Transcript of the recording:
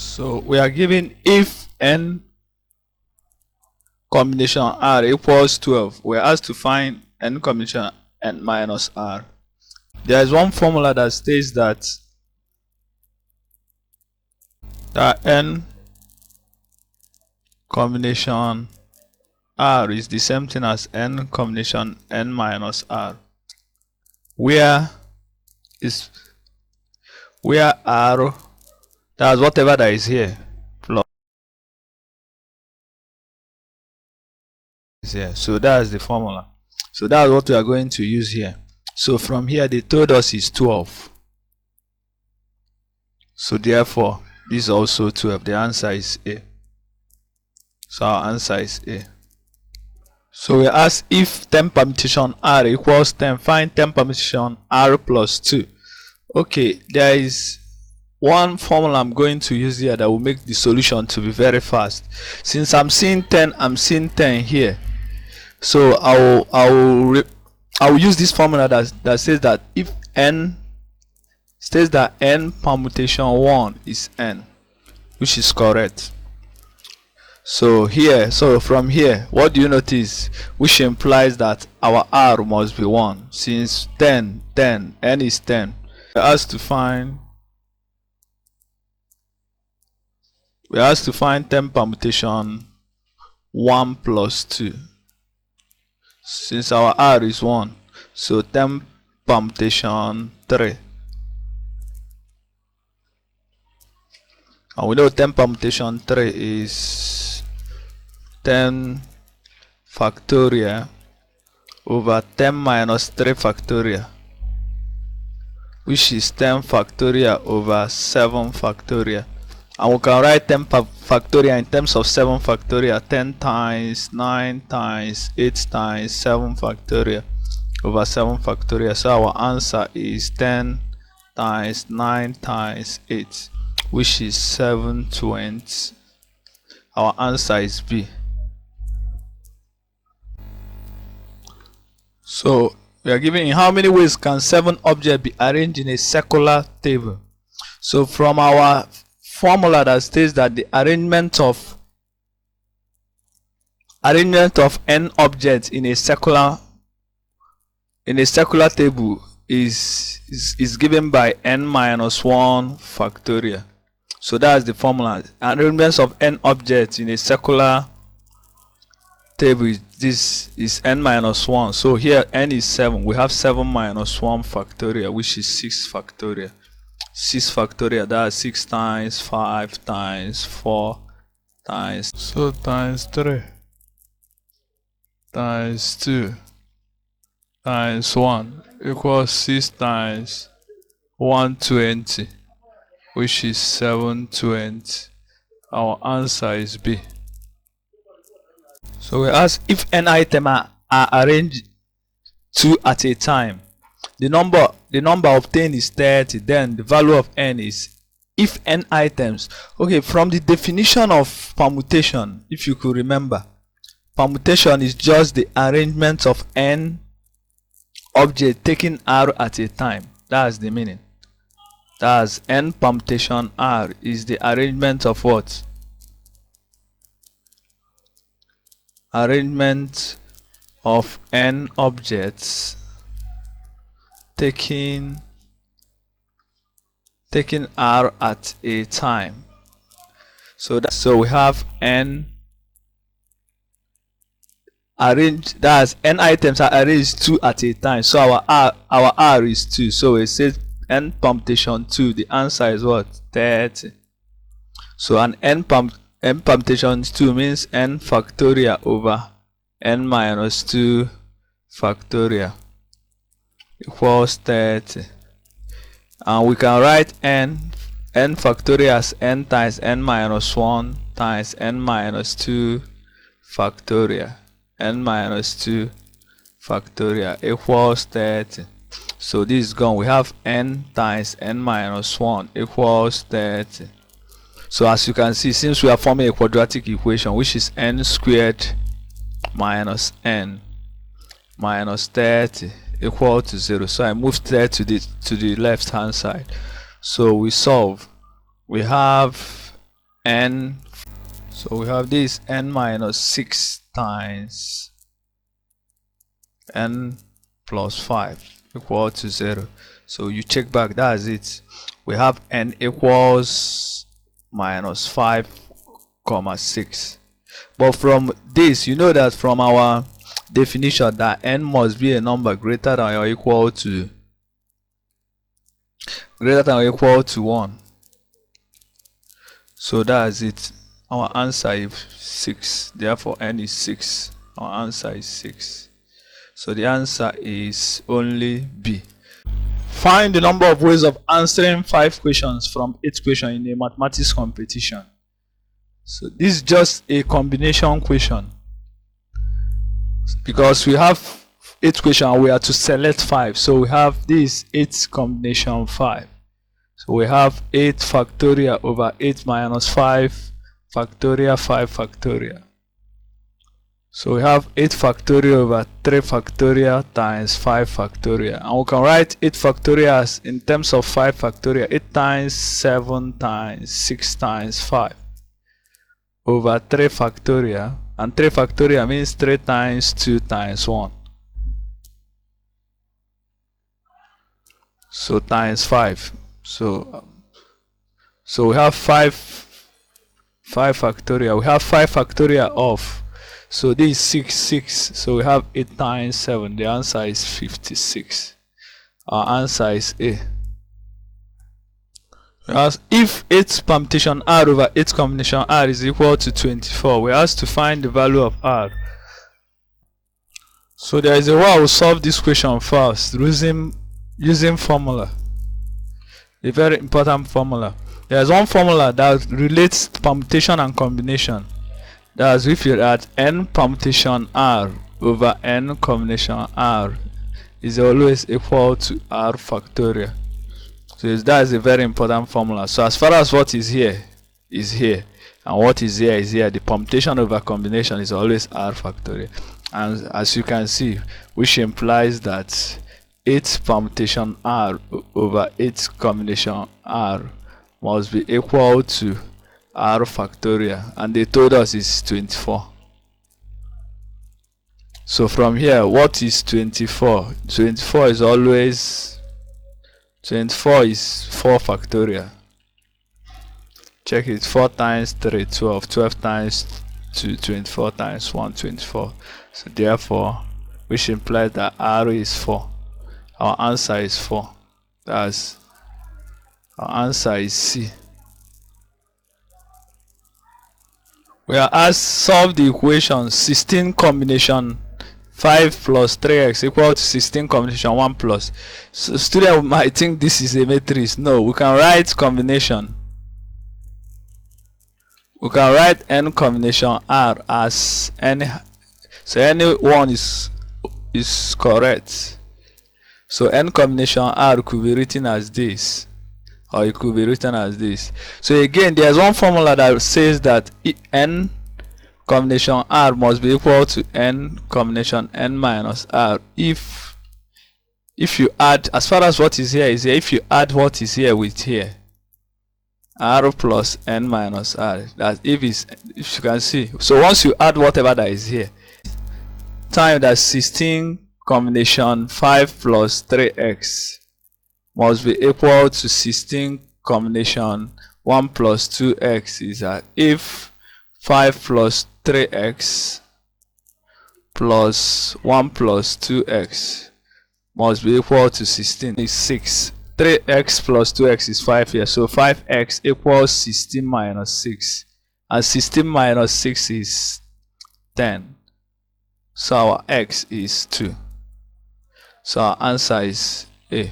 So we are given if n combination r equals 12. We are asked to find n combination n minus r. There is one formula that states that n combination r is the same thing as n combination n minus r, where r, that's whatever that is here, plus is here. So that's the formula. So that's what we are going to use here. So from here they told us is 12. So therefore this is also 12. The answer is A. So our answer is A. So we ask if 10 permutation r equals 10, find 10 permutation r plus 2. Okay, there is one formula I'm going to use here that will make the solution to be very fast. Since I'm seeing 10, I'm seeing 10 here. So I will use this formula that says that if n states that n permutation 1 is n, which is correct. So here, so from here, what do you notice? Which implies that our r must be 1, since 10, n is 10. We are asked to find 10 permutation 1 plus 2. Since our r is 1, so 10 permutation 3. And we know 10 permutation 3 is 10 factorial over 10 minus 3 factorial, which is 10 factorial over 7 factorial. And we can write 10 factorial in terms of 7 factorial. 10 times 9 times 8 times 7 factorial over 7 factorial. So our answer is 10 times 9 times 8, which is 720. Our answer is B. So we are given in how many ways can 7 objects be arranged in a circular table. So from our formula that states that the arrangement of n objects in a circular table is given by n minus 1 factorial. So that's the formula. Arrangements of n objects in a circular table is n minus 1. So here n is 7. We have 7 minus 1 factorial, which is 6 factorial. 6 factorial, that's 6 times 5 times 4 times, so times 3 times 2 times 1 equals 6 times 120, which is 720. Our answer is B. So we ask if n items are arranged 2 at a time. The number obtained is 30. Then the value of n is if n items. Okay, from the definition of permutation, if you could remember, permutation is just the arrangement of n objects taking r at a time. That's the meaning. That's n permutation r is the arrangement of what? Arrangement of n objects taking r at a time. So we have n arranged, that's n items are arranged 2 at a time. So our r is 2. So it says n permutation 2. The answer is what? 30. So an n permutation 2 means n factorial over n minus 2 factorial equals 30. And we can write n factorial as n times n minus 1 times n minus 2 factorial. N minus 2 factorial equals 30. So this is gone. We have n times n minus 1 equals 30. So as you can see, since we are forming a quadratic equation, which is n squared minus n minus 30 equal to 0. So I moved there to the left hand side. So we solve. We have n. So we have this n minus 6 times n plus 5 equal to 0. So you check back, that's it. We have n equals minus 5 comma 6. But from this, you know that from our definition that n must be a number greater than or equal to 1. So that's it. Our answer is 6. Therefore n is 6. Our answer is 6. So the answer is only B. Find the number of ways of answering 5 questions from 8 questions in a mathematics competition. So this is just a combination question, because we have 8 questions and we are to select 5. So we have this 8 combination 5. So we have 8 factorial over 8 minus 5 factorial 5 factorial. So we have 8 factorial over 3 factorial times 5 factorial. And we can write 8 factorial as in terms of 5 factorial. 8 times 7 times 6 times 5 over 3 factorial. And 3 factorial means 3 times 2 times 1. So times 5. So we have 5 factorial. We have 5 factorial of. So this is 6. So we have 8 times 7. The answer is 56. Our answer is A. As if 8 permutation R over 8 combination R is equal to 24, we have to find the value of R. So there is a way I will solve this question first using formula. A very important formula. There is one formula that relates permutation and combination. That's if you add n permutation R over n combination R is always equal to R factorial. So that is a very important formula. So as far as what is here, and what is here is here, the permutation over combination is always R factorial. And as you can see, which implies that 8 permutation R over 8 combination R must be equal to R factorial, and they told us it's 24. So from here, what is 24? 24 is always 24 is 4 factorial. Check it. 4 times 3 12, 12 times 2 24 times 1 24. So therefore, which implies that R is 4. Our answer is 4. That's our answer is C. We are asked solve the equation 16 combination 5 plus 3x equal to 16 combination 1 plus. So student might think this is a matrix. No, we can write combination. We can write n combination R as any. So any one is correct. So n combination R could be written as this, or it could be written as this. So again, there's one formula that says that n combination R must be equal to n combination n minus R if you add, as far as what is here is here, if you add what is here with here, R plus n minus R. That if you can see, so once you add whatever that is here, time that 16 combination 5 plus 3x must be equal to 16 combination 1 plus 2x is that if 5 plus 3x plus 1 plus 2x must be equal to 16 is 6. 3x plus 2x is 5 here, so 5x equals 16 minus 6, and 16 minus 6 is 10. So our x is 2. So our answer is A.